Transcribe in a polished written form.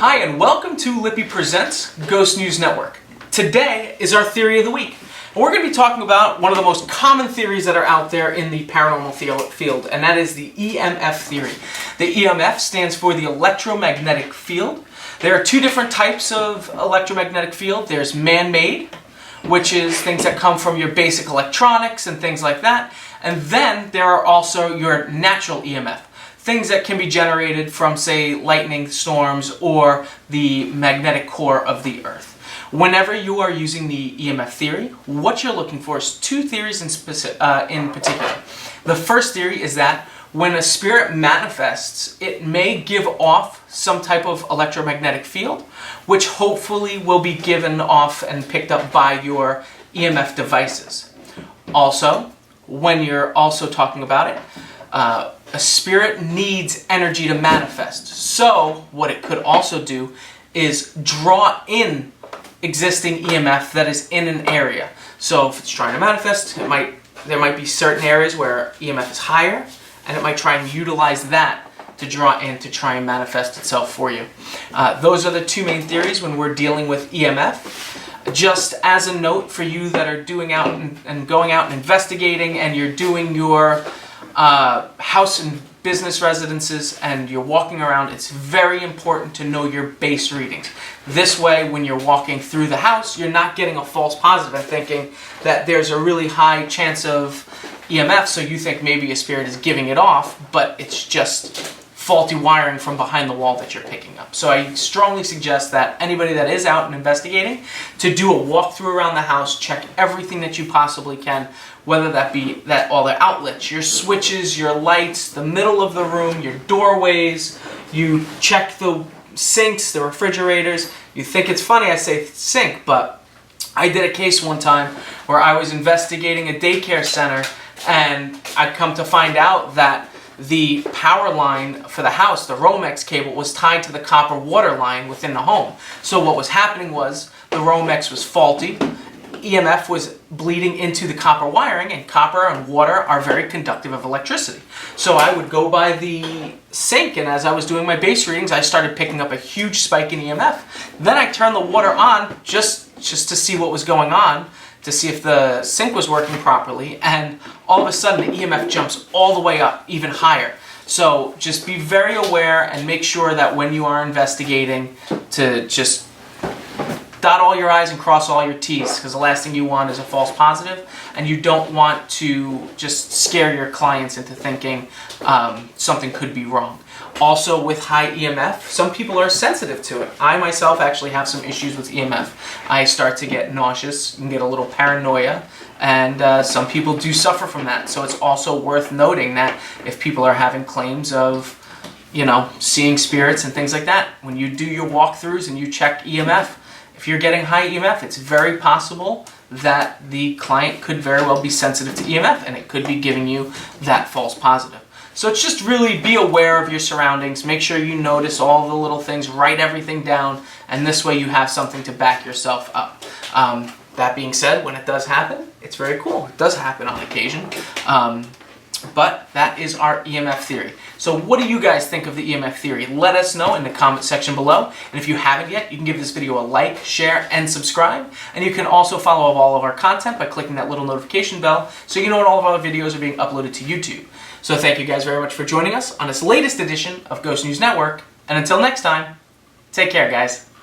Hi, and welcome to Lippy Presents Ghost News Network. Today is our Theory of the Week. And we're going to be talking about one of the most common theories that are out there in the paranormal field, and that is the EMF theory. The EMF stands for the electromagnetic field. There are two different types of electromagnetic field. There's man-made, which is things that come from your basic electronics and things like that. And then there are also your natural EMF. Things that can be generated from, say, lightning storms or the magnetic core of the Earth. Whenever you are using the EMF theory, what you're looking for is two theories in particular. The first theory is that when a spirit manifests, it may give off some type of electromagnetic field, which hopefully will be given off and picked up by your EMF devices. Also, when you're also talking about it, a spirit needs energy to manifest. So what it could also do is draw in existing EMF that is in an area. So if it's trying to manifest, there might be certain areas where EMF is higher, and it might try and utilize that to draw in to try and manifest itself for you. Those are the two main theories when we're dealing with EMF. Just as a note for you that are doing out and going out and investigating, and you're doing your house and business residences and you're walking around, it's very important to know your base readings. This way, when you're walking through the house, you're not getting a false positive and thinking that there's a really high chance of EMF, so you think maybe a spirit is giving it off, but it's just faulty wiring from behind the wall that you're picking up. So I strongly suggest that anybody that is out and investigating to do a walkthrough around the house, check everything that you possibly can, whether that be all the outlets, your switches, your lights, the middle of the room, your doorways. You check the sinks, the refrigerators. You think it's funny I say sink, but I did a case one time where I was investigating a daycare center, and I come to find out that the power line for the house, the Romex cable, was tied to the copper water line within the home. So what was happening was the Romex was faulty, EMF was bleeding into the copper wiring, and copper and water are very conductive of electricity. So I would go by the sink, and as I was doing my base readings, I started picking up a huge spike in EMF. Then I turned the water on just to see what was going on, to see if the sink was working properly, and all of a sudden the EMF jumps all the way up, even higher. So just be very aware and make sure that when you are investigating to just dot all your I's and cross all your T's, because the last thing you want is a false positive, and you don't want to just scare your clients into thinking something could be wrong. Also, with high EMF, some people are sensitive to it. I myself actually have some issues with EMF. I start to get nauseous and get a little paranoia, and some people do suffer from that. So it's also worth noting that if people are having claims of, seeing spirits and things like that, when you do your walkthroughs and you check EMF, if you're getting high EMF, it's very possible that the client could very well be sensitive to EMF, and it could be giving you that false positive. So it's just really be aware of your surroundings, make sure you notice all the little things, write everything down, and this way you have something to back yourself up. That being said, when it does happen, it's very cool. It does happen on occasion. But that is our EMF theory. So what do you guys think of the EMF theory? Let us know in the comment section below. And if you haven't yet, you can give this video a like, share, and subscribe. And you can also follow all of our content by clicking that little notification bell so you know when all of our videos are being uploaded to YouTube. So thank you guys very much for joining us on this latest edition of Ghost News Network. And until next time, take care, guys.